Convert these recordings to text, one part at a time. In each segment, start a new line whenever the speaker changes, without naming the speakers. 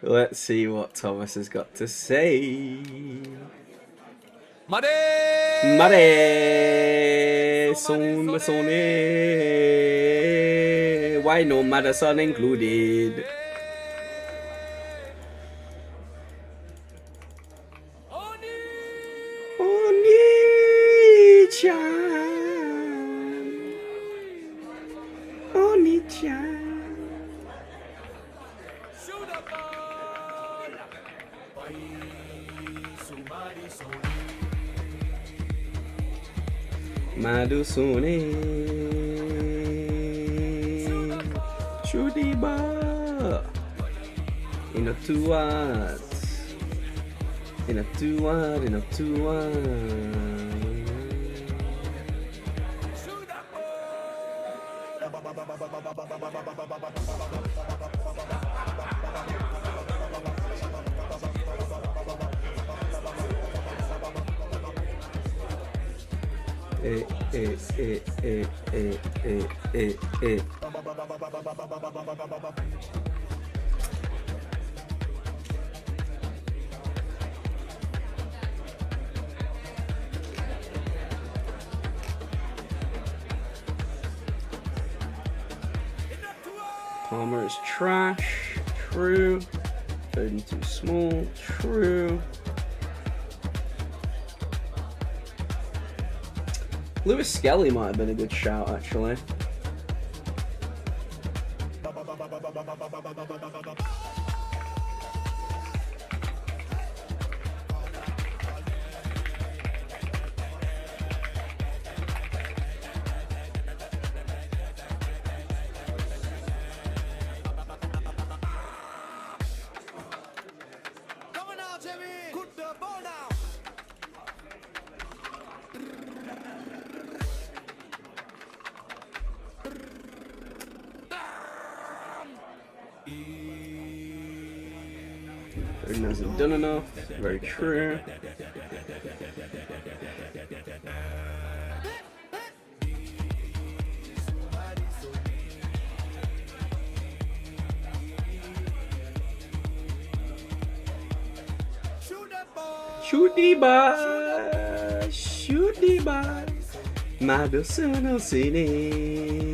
Let's see what Thomas has got to say. Mare! Sone. Why no Madison included? Oni-chan. Oni-chan. Madusune Shudiba in a two-word Palmer is trash. True. Foden too small. True. Lewis Skelly might have been a good shout, actually. Foden hasn't done enough. Very true. Shudiba, Madison City.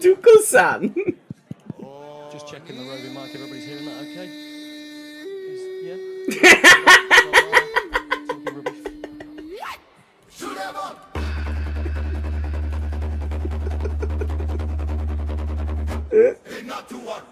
Tuchel-san.
Just checking the roving mic. Everybody's hearing that okay? Yeah? Talking rubbish. Shoot him up! Not to one.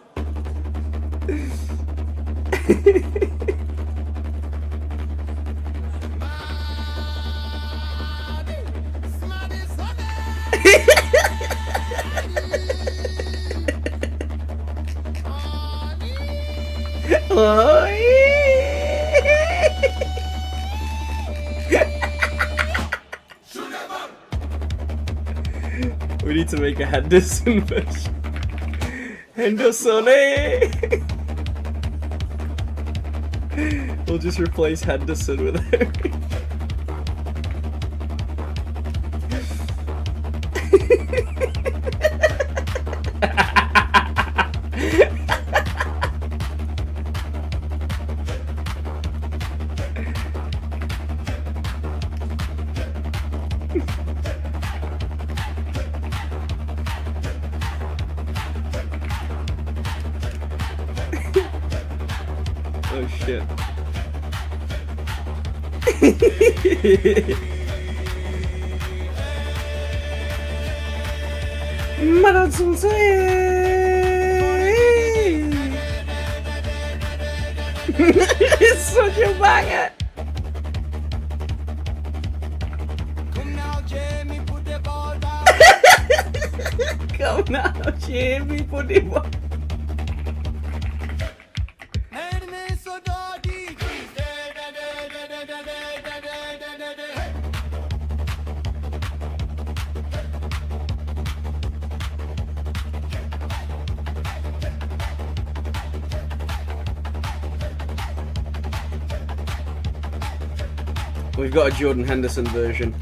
We need to make a Henderson version. Henderson! We'll just replace Henderson with Harry. Oh shit. Madison It's such a banger. Come now, Jamie, put the ball down. Come now, Jamie, put the ball. We've got a Jordan Henderson version.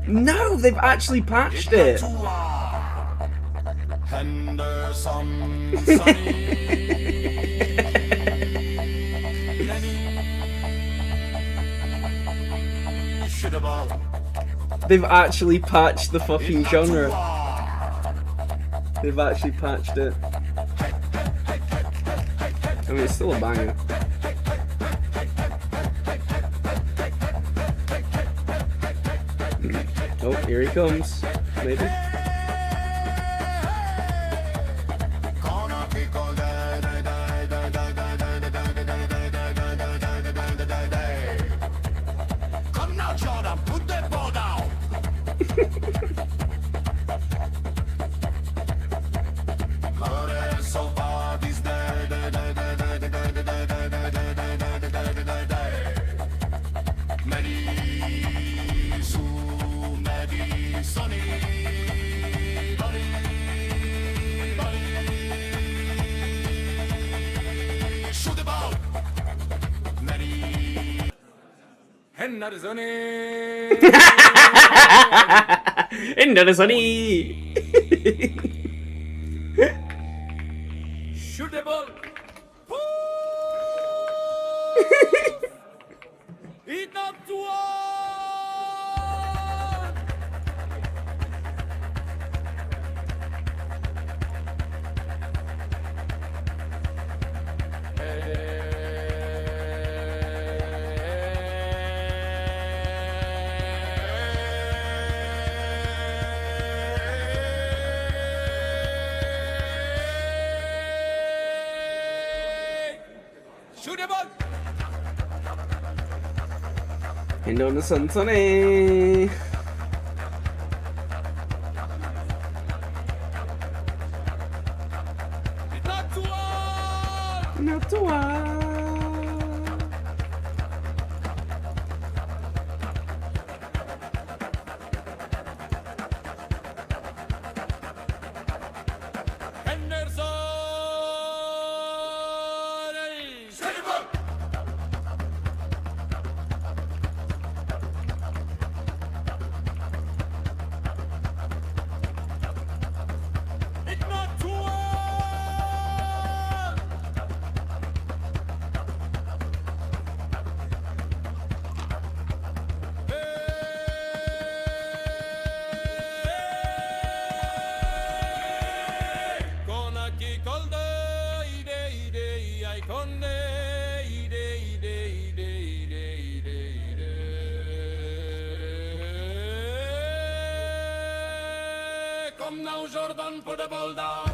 No, they've actually patched it. They've actually patched the fucking genre. They've actually patched it. I mean, it's still a banger. Oh, here he comes. Maybe. Come now, Jordan, put the ball down. Shoot the ball. It's not to Indonesia Sonsone. Not to Come now, Jordan, put the ball down.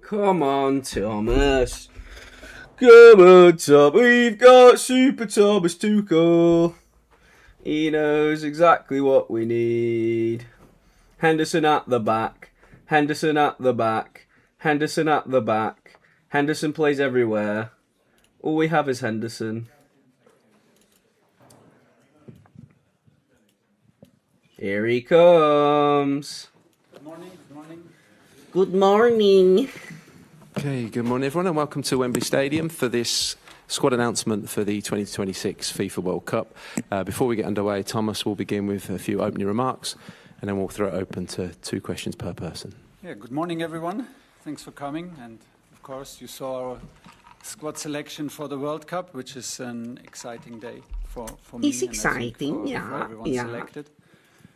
Come on, Thomas. Come on, Tom. We've got Super Thomas Tuchel. He knows exactly what we need. Henderson at the back. Henderson at the back. Henderson at the back. Henderson plays everywhere. All we have is Henderson. Here he comes.
Good morning. Good morning.
Good morning.
Okay, good morning everyone and welcome to Wembley Stadium for this squad announcement for the 2026 FIFA World Cup. Before we get underway, Thomas will begin with a few opening remarks and then we'll throw it open to 2 questions per person.
Yeah, good morning everyone. Thanks for coming, and of course you saw our squad selection for the World Cup, which is an exciting day for me.
It's exciting,
for everyone selected.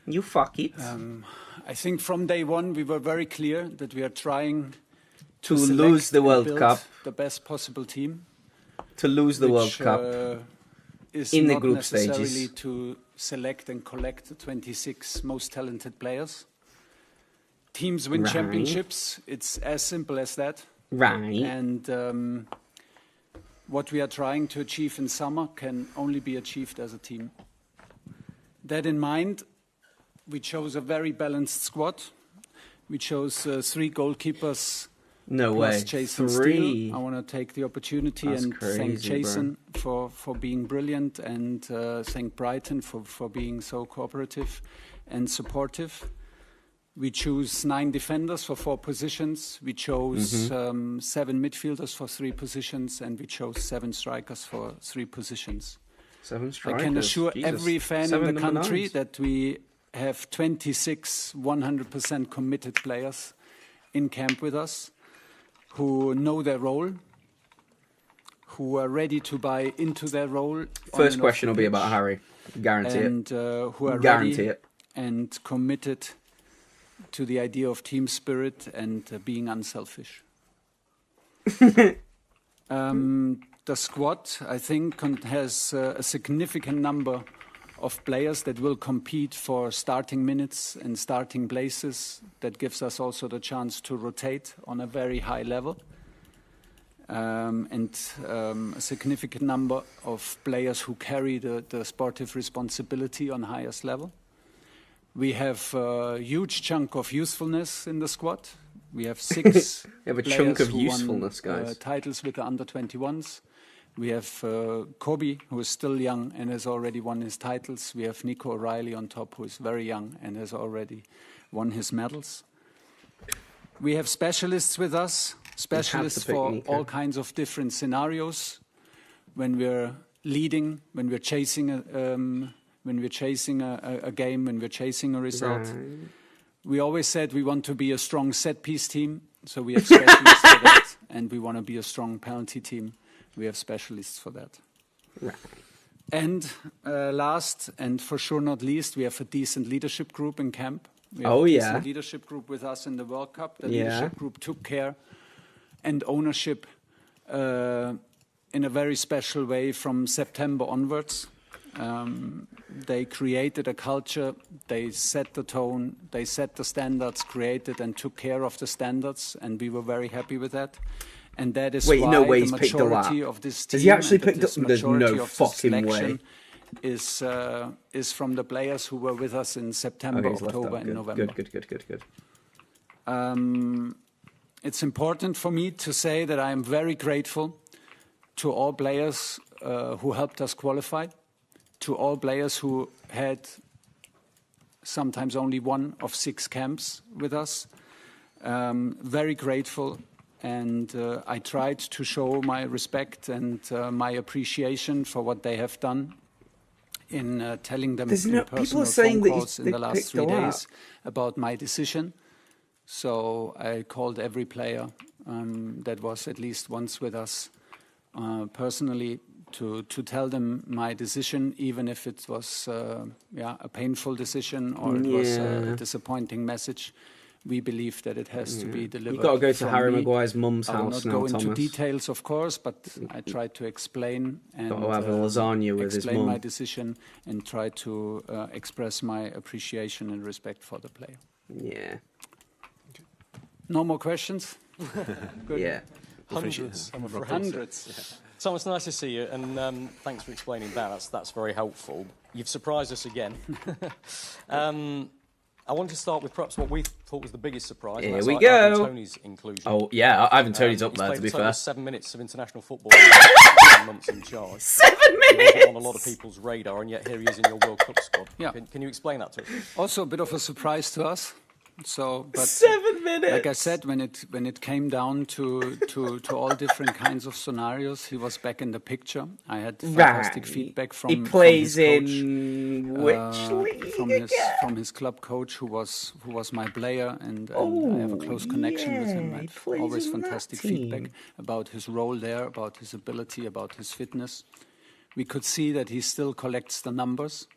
You fuck it.
I think from day one we were very clear that we are trying
to lose the World Cup.
The best possible team.
To lose the World Cup.
Is
in the
not
group
necessarily
stages.
to select and collect the 26 most talented players. Teams win
Right.
championships. It's as simple as that.
Right.
And what we are trying to achieve in summer can only be achieved as a team. That in mind, we chose a very balanced squad. We chose 3 goalkeepers.
No
Plus
way.
Jason
3.
Steele. I want to take the opportunity
That's
and thank
crazy,
Jason for being brilliant, and thank Brighton for being so cooperative and supportive. We choose 9 defenders for 4 positions. We chose 7 midfielders for 3 positions, and we chose 7 strikers for 3 positions.
7 strikers.
I can assure
Jesus.
every fan
7
in the
number
country
9s.
that we have 26 100% committed players in camp with us, who know their role, who are ready to buy into their role.
First question will be about Harry. Guarantee
and,
it.
who are
Guarantee
ready
it.
and committed to the idea of team spirit and being unselfish. The squad, I think, has a significant number of players that will compete for starting minutes and starting places. That gives us also the chance to rotate on a very high level. And a significant number of players who carry the sportive responsibility on highest level. We have a huge chunk of usefulness in the squad. We have 6
We have a
players
chunk of
who won,
usefulness, guys.
titles with the under-21s. We have Kobe, who is still young and has already won his titles. We have Nico O'Reilly on top, who is very young and has already won his medals. We have specialists with us, specialists for
Nico.
all kinds of different scenarios. When we're leading, when we're chasing a game, when we're chasing a result.
Right.
We always said we want to be a strong set-piece team, so we have specialists for that, and we want to be a strong penalty team. We have specialists for that.
Right.
And last, and for sure not least, we have a decent leadership group in camp. We have
Oh,
a
yeah.
decent leadership group with us in the World Cup. The
Yeah.
leadership group took care and ownership in a very special way from September onwards. They created a culture, they set the tone, they set the standards, created and took care of the standards, and we were very happy with that. And that is
Wait,
why
no way
the
he's picked a lap.
majority of this team,
Has he actually
and that
picked up?
this
There's no
majority of the
fucking way.
selection is from the players who were with us in September,
Okay, he's left
October,
up.
and
Good.
November.
Good.
It's important for me to say that I am very grateful to all players who helped us qualify, to all players who had sometimes only 1 of 6 camps with us. Very grateful, and I tried to show my respect and my appreciation for what they have done in telling them
There's
in
no-
personal
people are saying
phone
that
calls in
they
the last
picked
3
a lap.
days about my decision. So I called every player that was at least once with us personally to tell them my decision, even if it was a painful decision or it was a disappointing message. We believe that it has to be delivered.
You've got to go to
from
Harry
me.
Maguire's mum's
I will
house
not
now,
go into
Thomas.
details, of course, but I tried to explain and
Got to have a lasagna with his
explain
mum.
my decision and try to express my appreciation and respect for the player.
Yeah.
No more questions? Good.
Yeah.
Hundreds, I'm afraid.
Hundreds.
Thomas, nice to see you, and thanks for explaining that. That's very helpful. You've surprised us again. I want to start with perhaps what we thought was the biggest surprise.
Here
and
we
that's
go.
Ivan Toney's inclusion.
Oh, yeah, Ivan Toney's up
He's
there,
played
to be
a total
fair.
of 7 minutes of international football in 7 months in charge.
7
He
minutes!
wasn't on a lot of people's radar, and yet here he is in your World Cup squad.
Yeah.
Can you explain that to us?
Also a bit of a surprise to us. So, but
7 minutes!
like I said, when it came down to all different kinds of scenarios, he was back in the picture. I had fantastic feedback from
He plays
from his coach,
in which league
from his club coach, who was my player, and I have a close connection with him. I
he
had
plays
always
in that
fantastic
team.
feedback about his role there, about his ability, about his fitness. We could see that he still collects the numbers.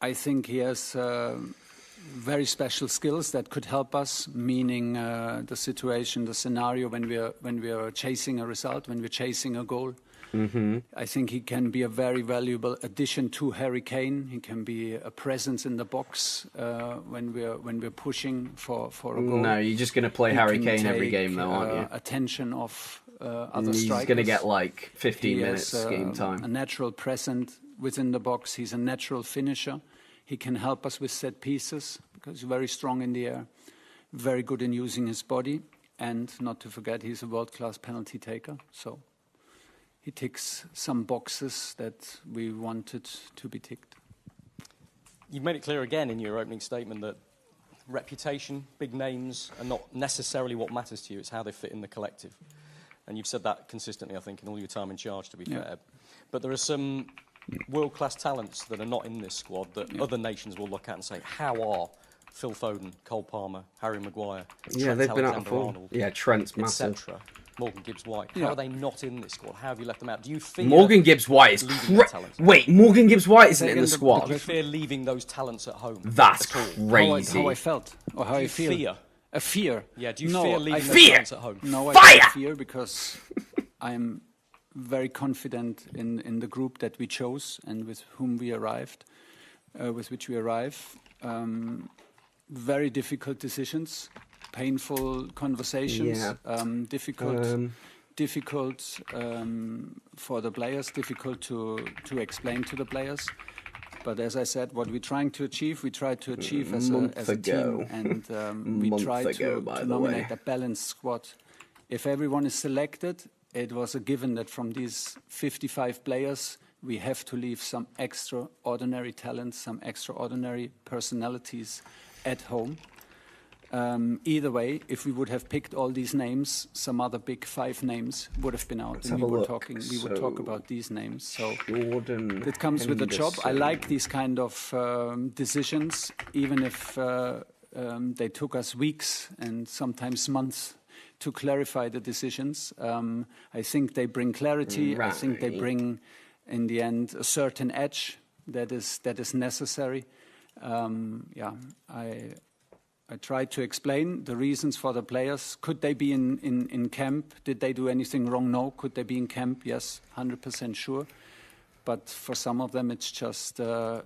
I think he has very special skills that could help us, meaning the situation, the scenario when we are chasing a result, when we're chasing a goal. Mm-hmm. I think he can be a very valuable addition to Harry Kane. He can be a presence in the box when we're pushing for a goal.
No, you're just going to play
He
Harry
can
Kane every
take,
game, though, aren't you?
Attention of other
He's
strikers.
going to get like 15
He
minutes
has,
game time.
A natural presence within the box. He's a natural finisher. He can help us with set pieces because he's very strong in the air, very good in using his body, and not to forget, he's a world-class penalty taker. So he ticks some boxes that we wanted to be ticked.
You've made it clear again in your opening statement that reputation, big names, are not necessarily what matters to you. It's how they fit in the collective. And you've said that consistently, I think, in all your time in charge, to be fair. But there are some world-class talents that are not in this squad that other nations will look at and say, how are Phil Foden, Cole Palmer, Harry Maguire, Trent
They've been out before.
Alexander-Arnold,
Yeah, Trent's massive.
etc., Morgan Gibbs-White. How are they not in this squad? How have you left them out? Do you fear
Morgan Gibbs-White is
leaving their talents?
Wait, Morgan Gibbs-White isn't in the
Do you
squad?
fear leaving those talents at home?
That's
at all?
crazy.
How I felt, or how
Do
I
you
feel.
fear?
A fear.
Yeah, do you
No,
fear
I
leaving those
fear.
talents at home?
No, I
Fire!
don't fear because I'm very confident in the group that we chose and with whom we arrived, with which we arrive. Very difficult decisions, painful conversations, difficult for the players, difficult to explain to the players. But as I said, what we're trying to achieve, we try to achieve as a team, and we try to nominate a balanced squad. If everyone is selected, it was a given that from these 55 players, we have to leave some extraordinary talents, some extraordinary personalities at home. Either way, if we would have picked all these names, some other big 5 names would have been out, and we would talk about these names. So it comes with the job. I like these kind of decisions, even if they took us weeks and sometimes months to clarify the decisions. I think they bring clarity.
Right.
I think they bring, in the end, a certain edge that is necessary. I tried to explain the reasons for the players. Could they be in camp? Did they do anything wrong? No. Could they be in camp? Yes, 100% sure. But for some of them, it's just the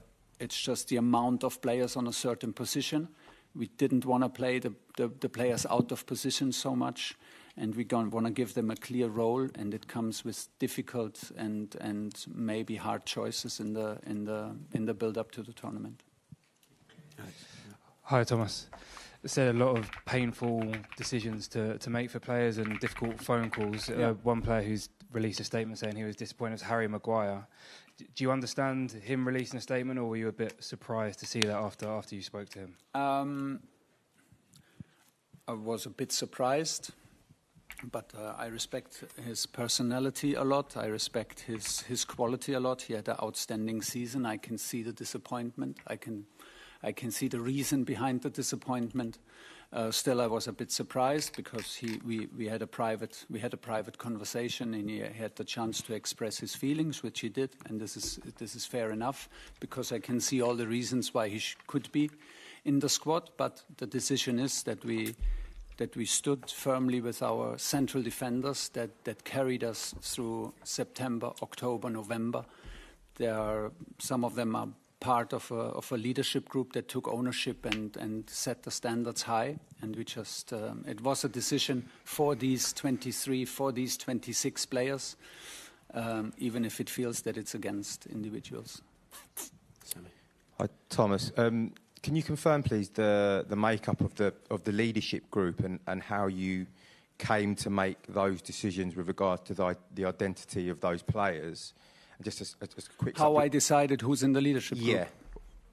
amount of players on a certain position. We didn't want to play the players out of position so much, and we want to give them a clear role. And it comes with difficult and maybe hard choices in the build up to the tournament.
Hi, Thomas. You said a lot of painful decisions to make for players and difficult phone calls.
Yeah.
One player who's released a statement saying he was disappointed was Harry Maguire. Do you understand him releasing a statement, or were you a bit surprised to see that after you spoke to him?
I was a bit surprised, but I respect his personality a lot. I respect his quality a lot. He had an outstanding season. I can see the disappointment. I can see the reason behind the disappointment. Still, I was a bit surprised because we had a private conversation, and he had the chance to express his feelings, which he did, and this is fair enough because I can see all the reasons why he could be in the squad. But the decision is that we stood firmly with our central defenders that carried us through September, October, November. Some of them are part of a leadership group that took ownership and set the standards high. And we just, it was a decision for these 23, for these 26 players, even if it feels that it's against individuals.
Hi, Thomas. Can you confirm, please, the makeup of the leadership group and how you came to make those decisions with regard to the identity of those players? And just a quick.
How I decided who's in the leadership group.
Yeah.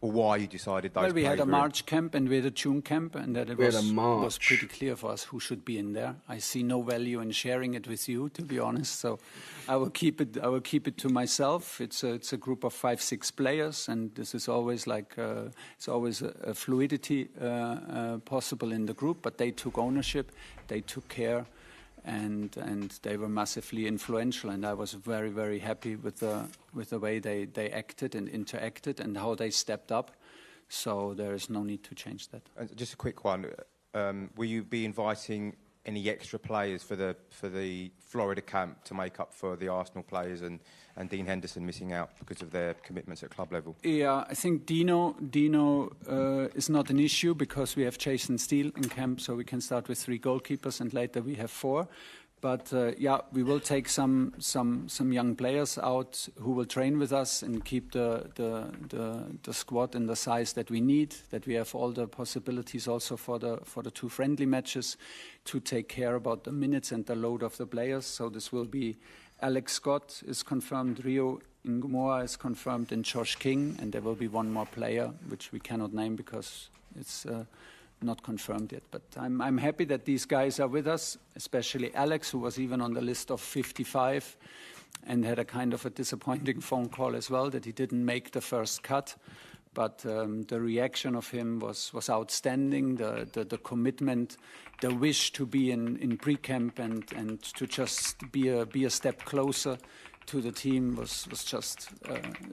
Or why you decided those.
Well, we had a
were in.
March camp and we had a June camp, and that it
We had a
was
March.
pretty clear for us who should be in there. I see no value in sharing it with you, to be honest. So I will keep it. I will keep it to myself. It's a group of 5-6 players, and this is always like it's always a fluidity possible in the group. But they took ownership. They took care. And they were massively influential, and I was very, very happy with the way they acted and interacted and how they stepped up. So there is no need to change that.
And just a quick one: will you be inviting any extra players for the Florida camp to make up for the Arsenal players and Dean Henderson missing out because of their commitments at club level?
Yeah, I think Dino is not an issue because we have Jason Steele in camp, so we can start with 3 goalkeepers and later we have 4. But yeah, we will take some young players out who will train with us and keep the squad in the size that we need. That we have all the possibilities also for the 2 friendly matches to take care about the minutes and the load of the players. So this will be Alex Scott is confirmed, Rio Ingmoa is confirmed, and Josh King, and there will be 1 more player which we cannot name because it's not confirmed yet. But I'm happy that these guys are with us, especially Alex, who was even on the list of 55 and had a kind of a disappointing phone call as well that he didn't make the first cut. But the reaction of him was outstanding, the commitment, the wish to be in pre-camp and to just be a step closer to the team was just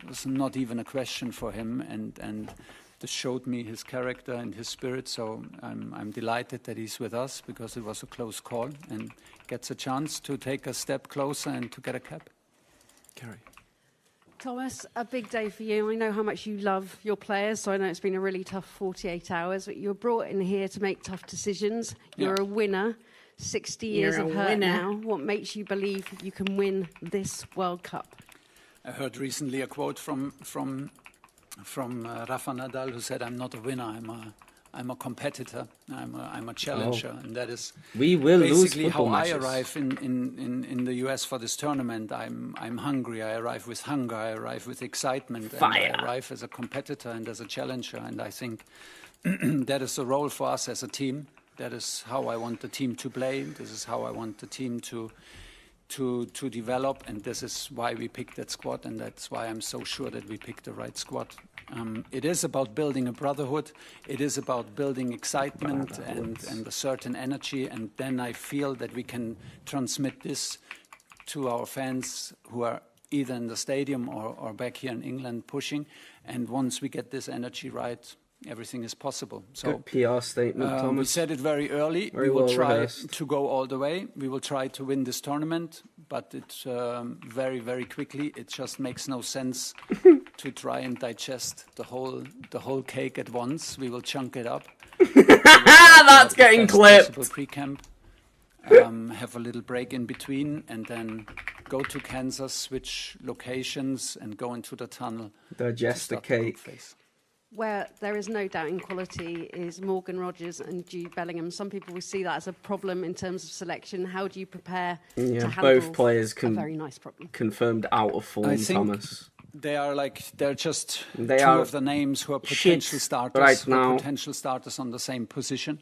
was not even a question for him, and this showed me his character and his spirit. So I'm delighted that he's with us because it was a close call and gets a chance to take a step closer and to get a cap.
Kerry.
Thomas, a big day for you. I know how much you love your players, so I know it's been a really tough 48 hours, but you were brought in here to make tough decisions. You're a winner. 60 years of hurt now. What makes you believe you can win this World Cup?
I heard recently a quote from Rafa Nadal, who said, "I'm not a winner. I'm a competitor. I'm a challenger," and that is
We will lose
basically how
football
I
matches.
arrive in the US for this tournament. I'm hungry. I arrive with hunger. I arrive with excitement.
Fire.
And I arrive as a competitor and as a challenger. And I think that is the role for us as a team. That is how I want the team to play. This is how I want the team to develop, and this is why we picked that squad, and that's why I'm so sure that we picked the right squad. It is about building a brotherhood. It is about building excitement and a certain energy, and then I feel that we can transmit this to our fans who are either in the stadium or back here in England pushing. And once we get this energy right, everything is possible. So
Good PR statement,
we
Thomas.
said it very early.
Very
We will
well
try
rehearsed.
to go all the way. We will try to win this tournament, but it's very, very quickly. It just makes no sense to try and digest the whole cake at once. We will chunk it up.
That's getting clipped.
Pre-camp, have a little break in between, and then go to Kansas, switch locations, and go into the tunnel.
Digest the
to start group
cake.
phase.
Where there is no doubt in quality is Morgan Rogers and Jude Bellingham. Some people will see that as a problem in terms of selection. How do you prepare to
Yeah,
handle
both players
a very nice problem?
confirmed out of form,
I think
Thomas.
They're just
They
two
are
of the names who are
shit
potential starters.
right
who are
now.
potential starters on the same position.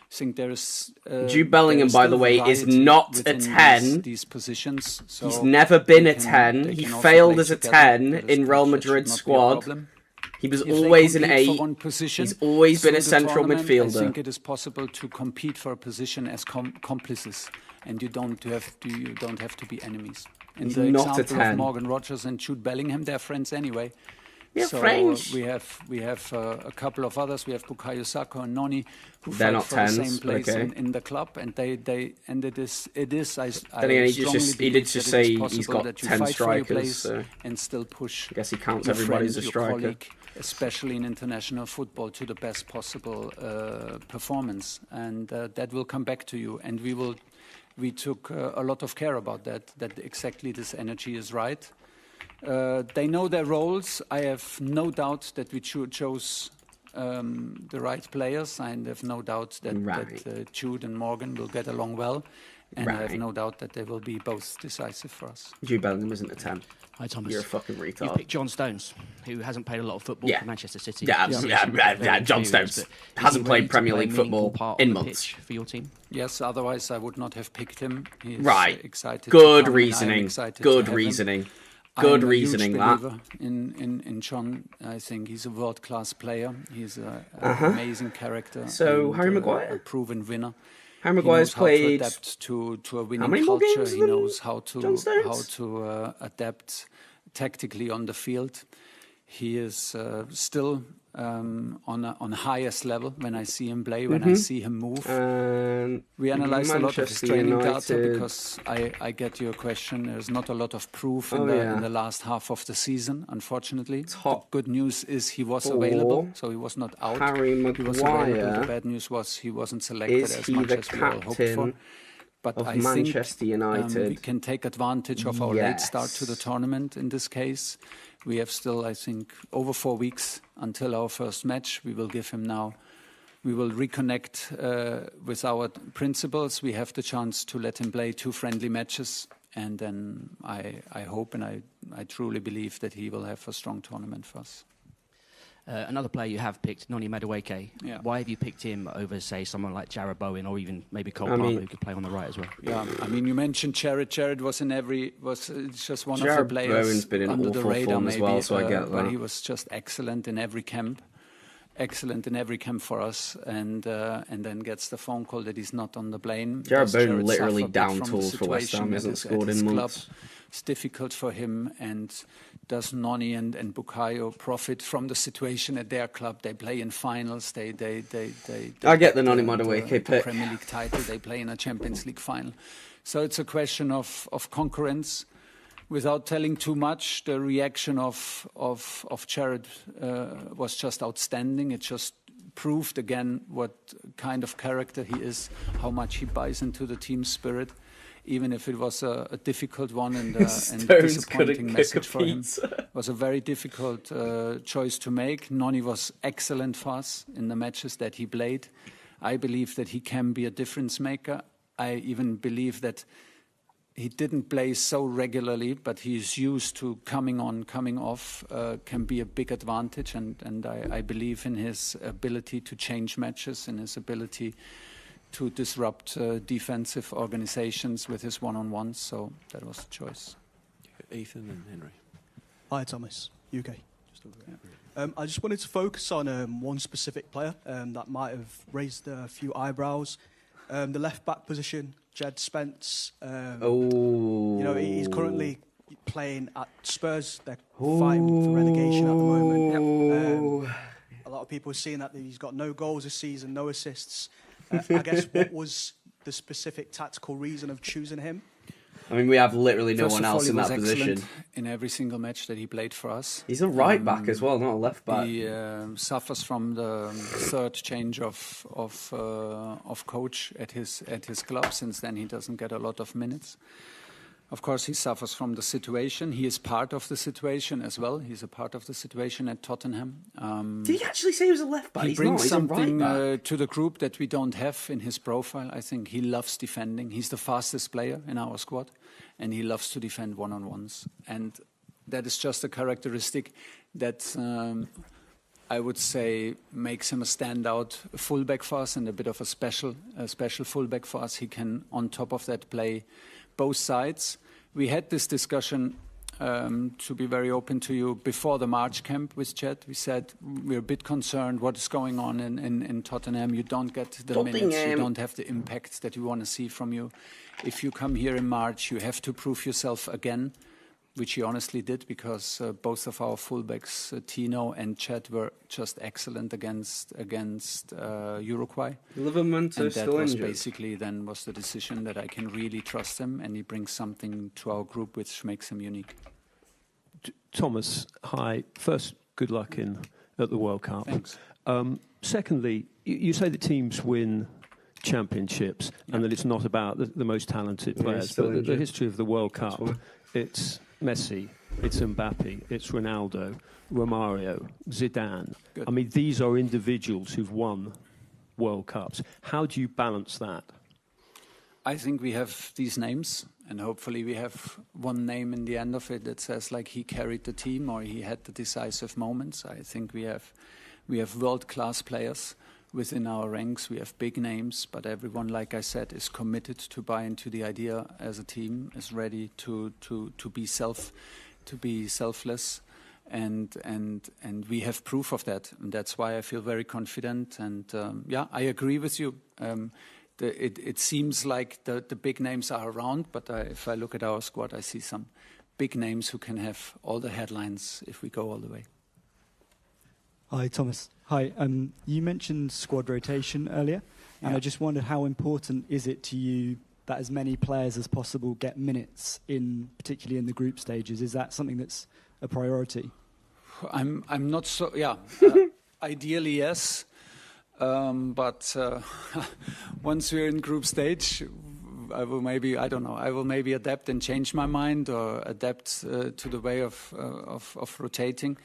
I think there is.
Jude Bellingham,
there is
by
still
the way, is
variety
not a
within
10.
These positions. So
He's never been
they
a
can-
10.
they
He
can also
failed
play
as a
together.
10
That is-
in Real
that should
Madrid's
not be a
squad.
problem.
He was
If they
always an
compete for
8.
one position
He's always been a
through the
central
tournament,
midfielder.
I think it is possible to compete for a position as complices, and you don't have to be enemies. In
He's
the
not a
example
10.
of Morgan Rogers and Jude Bellingham, they're friends anyway.
So French.
we have a couple of others. We have Bukayo Saka and Noni who
They're
fight
not
for
tens,
the same place
okay.
in the club, and it is. I
Then he
strongly
did just say he's got
that you
10
fight for your
strikers,
place
so
and still push.
I guess he counts
your
everybody
friend,
as a
your
striker.
colleague, especially in international football, to the best possible performance, and that will come back to you. And we took a lot of care about that exactly this energy is right. They know their roles. I have no doubt that we chose the right players. I have no doubt that Jude and Morgan will get along well. And I have no doubt that they will be both decisive for us.
Jude Bellingham isn't a 10.
Hi, Thomas.
You're a fucking retard.
You picked John Stones, who hasn't played a lot of football for Manchester City.
Yeah, John Stones hasn't played Premier League football in months.
For your team?
Yes, otherwise I would not have picked him. He's excited.
Good reasoning. Good reasoning. Good reasoning,
that. In John, I think he's a world-class player. He's an amazing character.
So, Harry Maguire?
A proven winner.
Harry Maguire's played...
He knows how to adapt to a winning culture. He knows how to adapt tactically on the field. He is still on highest level when I see him play, when I see him move. We analyzed a lot of his training data because I get your question. There's not a lot of proof in the last half of the season, unfortunately. The good news is he was available, so he was not out.
Harry Maguire.
He was available. The bad news was he wasn't selected as much as we all hoped for. But I
Manchester
think
United.
we can take advantage of our late start to the tournament in this case. We have still, I think, over 4 weeks until our first match. We will give him now. We will reconnect with our principles. We have the chance to let him play 2 friendly matches. And then I hope and I truly believe that he will have a strong tournament for us.
Another player you have picked, Noni Madueke.
Yeah.
Why have you picked him over, say, someone like Jarrod Bowen or even maybe Cole Palmer, who could play on the right as well?
Yeah, I mean, you mentioned Jarrod. Jarrod was just one
Jared
of the players
Bowen's been in
under the
awful
radar,
form
maybe,
as well, so I get that.
but he was just excellent in every camp. Excellent in every camp for us, and then gets the phone call that he's not on the plane.
Jared Bowen literally down tools for West Ham, hasn't scored in months.
Club. It's difficult for him, and does Noni and Bukayo profit from the situation at their club? They play in finals. They
I get the Noni Madueke pick.
Premier League title. They play in a Champions League final. So it's a question of concurrence. Without telling too much, the reaction of Jarrod was just outstanding. It just proved again what kind of character he is, how much he buys into the team spirit, even if it was a difficult one and a disappointing message for him. It was a very difficult choice to make. Noni was excellent for us in the matches that he played. I believe that he can be a difference maker. I even believe that he didn't play so regularly, but he's used to coming on, coming off, can be a big advantage. And I believe in his ability to change matches, in his ability to disrupt defensive organizations with his one-on-ones. So that was the choice.
Ethan and Henry.
Hi, Thomas. UK. I just wanted to focus on one specific player that might have raised a few eyebrows. The left-back position, Jed Spence. You know, he's currently playing at Spurs. They're fighting for relegation at the moment. A lot of people are seeing that he's got no goals this season, no assists. I guess what was the specific tactical reason of choosing him?
I mean, we have literally no one else in that
he was
position.
excellent in every single match that he played for us.
He's a right back as well, not a left back.
He suffers from the third change of coach at his club. Since then, he doesn't get a lot of minutes. Of course, he suffers from the situation. He is part of the situation as well. He's a part of the situation at Tottenham.
Did he actually say he was a left back?
He
He's
brings
not. He's
something
a right back.
to the group that we don't have in his profile. I think he loves defending. He's the fastest player in our squad, and he loves to defend one-on-ones. And that is just a characteristic that I would say makes him a standout fullback for us and a bit of a special fullback for us. He can, on top of that, play both sides. We had this discussion, to be very open to you, before the March camp with Chet. We said we're a bit concerned what is going on in Tottenham. You don't get the minutes, you don't have the impact that you want to see from you. If you come here in March, you have to prove yourself again. which he honestly did, because both of our fullbacks, Tino and Chet, were just excellent against Uruguay.
Livermore
And
still
that was
injured.
basically then was the decision that I can really trust him, and he brings something to our group which makes him unique.
Thomas, hi. First, good luck at the World Cup.
Thanks.
Secondly, you say that teams win championships and that it's not about the most talented players,
still
but the
injured.
history of the World Cup,
why.
it's Messi, it's Mbappe, it's Ronaldo, Romario, Zidane.
Good.
I mean, these are individuals who've won World Cups. How do you balance that?
I think we have these names, and hopefully we have one name in the end of it that says like he carried the team or he had the decisive moments. I think we have world-class players within our ranks. We have big names, but everyone, like I said, is committed to buy into the idea as a team, is ready to be selfless, and we have proof of that, and that's why I feel very confident. And I agree with you. It seems like the big names are around, but if I look at our squad, I see some big names who can have all the headlines if we go all the way.
Hi, Thomas. Hi. You mentioned squad rotation earlier, and I just wondered how important is it to you that as many players as possible get minutes particularly in the group stages? Is that something that's a priority?
I'm not so. Yeah, ideally yes, but once we're in group stage, I will maybe adapt and change my mind, or adapt to the way of rotating.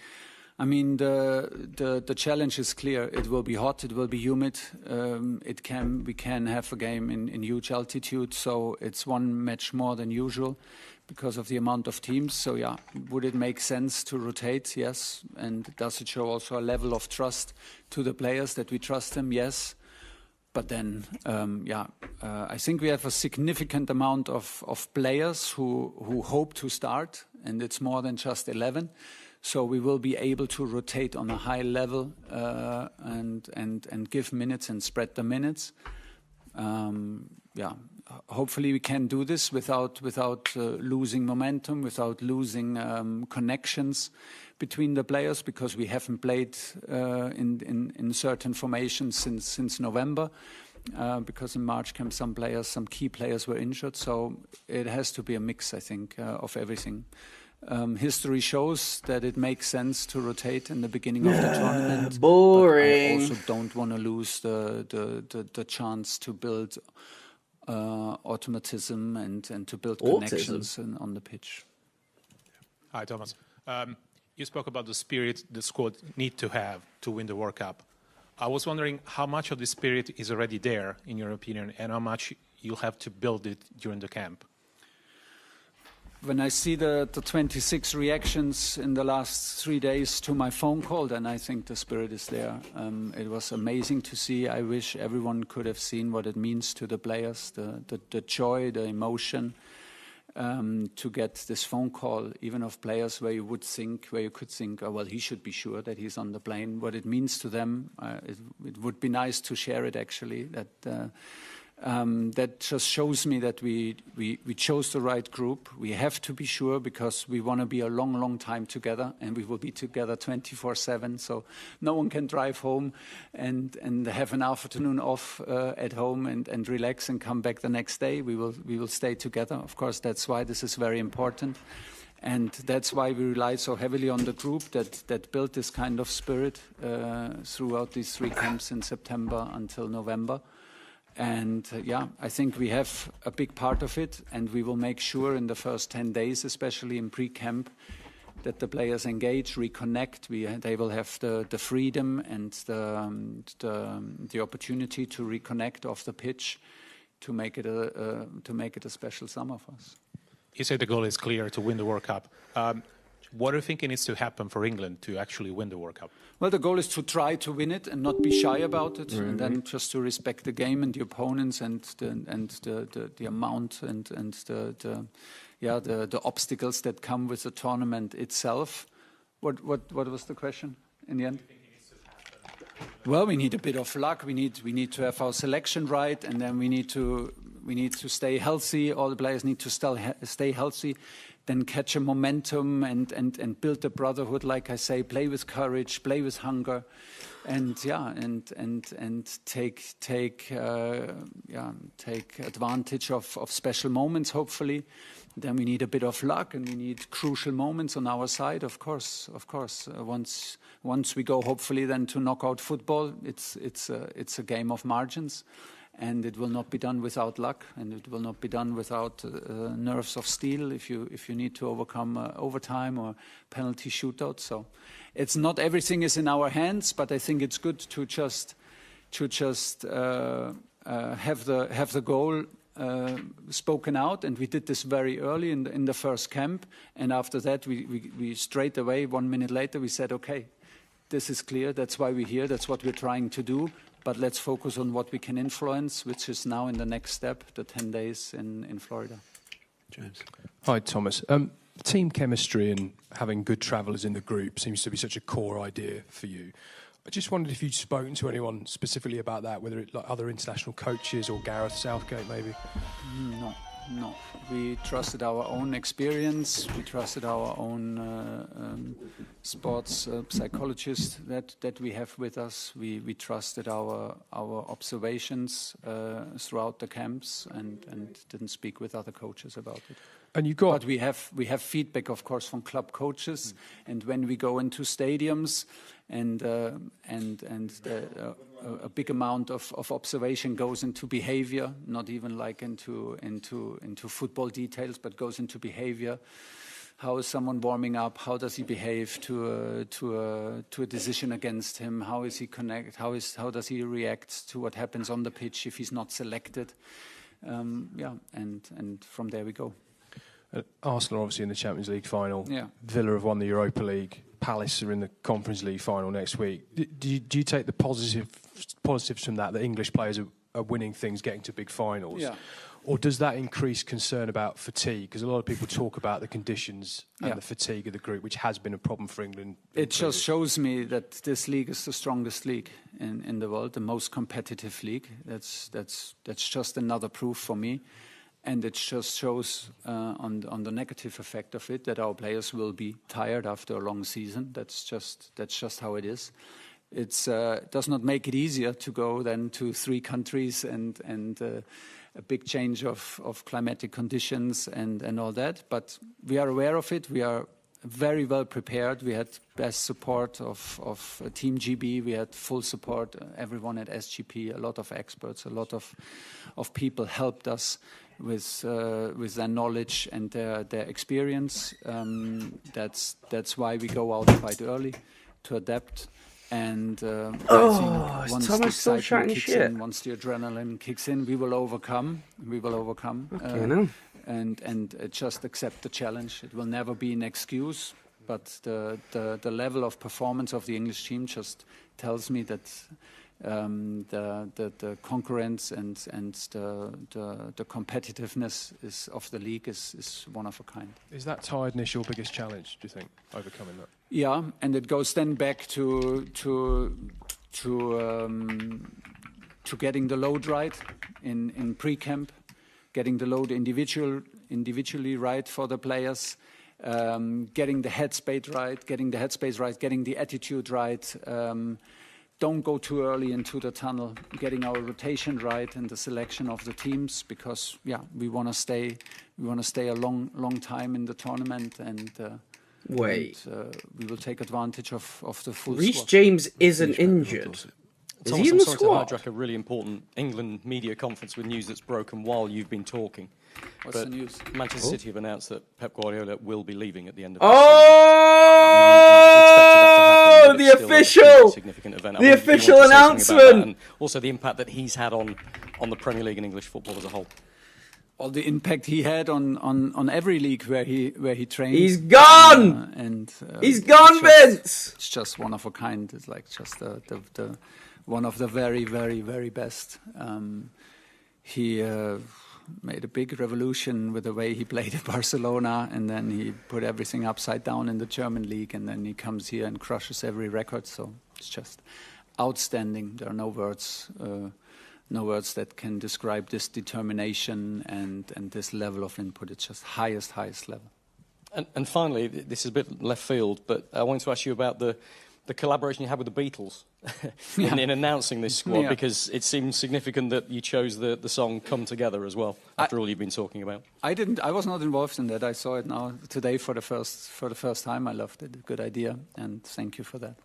I mean, the challenge is clear. It will be hot. It will be humid. We can have a game in huge altitude, so it's one match more than usual because of the amount of teams. So yeah, would it make sense to rotate? Yes. And does it show also a level of trust to the players that we trust them? Yes. But then, I think we have a significant amount of players who hope to start, and it's more than just 11. So we will be able to rotate on a high level and give minutes and spread the minutes. Hopefully we can do this without losing momentum, without losing connections between the players, because we haven't played in certain formations since November. Because in March camp some key players were injured. So it has to be a mix, I think, of everything. History shows that it makes sense to rotate in the beginning of the tournament.
Boring.
But I also don't want to lose the chance to build automatism and to build connections on the pitch.
Hi, Thomas. You spoke about the spirit the squad need to have to win the World Cup. I was wondering how much of the spirit is already there, in your opinion, and how much you'll have to build it during the camp.
When I see the 26 reactions in the last 3 days to my phone call, then I think the spirit is there. It was amazing to see. I wish everyone could have seen what it means to the players, the joy, the emotion, to get this phone call, even of players where you could think, oh, well, he should be sure that he's on the plane. What it means to them, it would be nice to share it, actually, that just shows me that we chose the right group. We have to be sure, because we want to be a long, long time together, and we will be together 24/7. So no one can drive home and have an afternoon off at home and relax and come back the next day. We will stay together. Of course, that's why this is very important. And that's why we rely so heavily on the group that built this kind of spirit throughout these 3 camps in September until November. And I think we have a big part of it, and we will make sure in the first 10 days, especially in pre-camp, that the players engage, reconnect. They will have the freedom and the opportunity to reconnect off the pitch to make it a special summer for us.
You say the goal is clear, to win the World Cup. What do you think needs to happen for England to actually win the World Cup?
Well, the goal is to try to win it and not be shy about it, and then just to respect the game and the opponents and the amount and the obstacles that come with the tournament itself. What was the question in the end? Well, we need a bit of luck. We need to have our selection right, and then we need to we need to stay healthy. All the players need to stay healthy. Then catch a momentum and build a brotherhood. Like I say, play with courage, play with hunger, and take advantage of special moments. Hopefully, then we need a bit of luck and we need crucial moments on our side. Of course. Once we go, hopefully, then to knockout football, it's a game of margins. And it will not be done without luck, and it will not be done without nerves of steel. If you need to overcome overtime or penalty shootout, so it's not everything is in our hands. But I think it's good to just have the goal spoken out, and we did this very early in the first camp. And after that, we straight away 1 minute later we said, okay, this is clear. That's why we're here. That's what we're trying to do. But let's focus on what we can influence, which is now in the next step, the 10 days in Florida.
James.
Hi, Thomas. Team chemistry and having good travellers in the group seems to be such a core idea for you. I just wondered if you'd spoken to anyone specifically about that, whether it's like other international coaches or Gareth Southgate maybe?
No. We trusted our own experience. We trusted our own sports psychologists that we have with us. We trusted our observations throughout the camps and didn't speak with other coaches about it. But we have feedback, of course, from club coaches, and when we go into stadiums, and a big amount of observation goes into behavior, not even like into football details, but goes into behavior. How is someone warming up? How does he behave to a decision against him? How is he connect? How does he react to what happens on the pitch if he's not selected? And from there we go.
Arsenal obviously in the Champions League final.
Yeah.
Villa have won the Europa League. Palace are in the Conference League final next week. Do you take the positives from that English players are winning things, getting to big finals?
Yeah.
Or does that increase concern about fatigue? Because a lot of people talk about the conditions and the fatigue of the group, which has been a problem for England.
It just shows me that this league is the strongest league in the world, the most competitive league. That's just another proof for me. And it just shows on the negative effect of it that our players will be tired after a long season. That's just how it is. It does not make it easier to go then to 3 countries and a big change of climatic conditions and all that. But we are aware of it. We are very well prepared. We had best support of Team GB. We had full support, everyone at SGP, a lot of experts, a lot of people helped us with their knowledge and their experience. That's why we go out quite early to adapt. And I think once the excitement kicks in, once the adrenaline kicks in, we will overcome.
Okay, no.
And just accept the challenge. It will never be an excuse, but the level of performance of the English team just tells me that the concurrence and the competitiveness of the league is one of a kind.
Is that tiredness your biggest challenge, do you think, overcoming that?
Yeah, and it goes then back to getting the load right in pre-camp, getting the load individually right for the players, getting the headspace right, getting the attitude right. Don't go too early into the tunnel, getting our rotation right and the selection of the teams, because we want to stay a long time in the tournament, and we will take advantage of the full
Reece
squad.
James isn't injured. Is he in the squad?
To hijack a really important England media conference with news that's broken while you've been talking.
What's the news?
Manchester City have announced that Pep Guardiola will be leaving at the end of
the season. The official!
Significant event.
The official announcement!
And also the impact that he's had on the Premier League and English football as a whole.
All the impact he had on every league where he trained.
He's gone! He's gone, Vince!
It's just one of a kind. It's like just the one of the very, very, very best. He made a big revolution with the way he played at Barcelona, and then he put everything upside down in the German league, and then he comes here and crushes every record. So it's just outstanding. There are no words no words that can describe this determination and this level of input. It's just highest level.
And finally, this is a bit left field, but I wanted to ask you about the collaboration you had with the Beatles in announcing this squad, because it seems significant that you chose the song "Come Together" as well. After all you've been talking about,
I was not involved in that. I saw it now today for the first time. I loved it. Good idea, and thank you for that.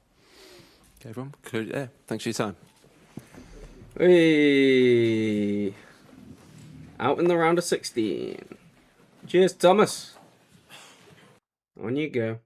Okay, everyone. Yeah, thanks for your time.
Hey, out in the round of 16. Cheers, Thomas. On you go.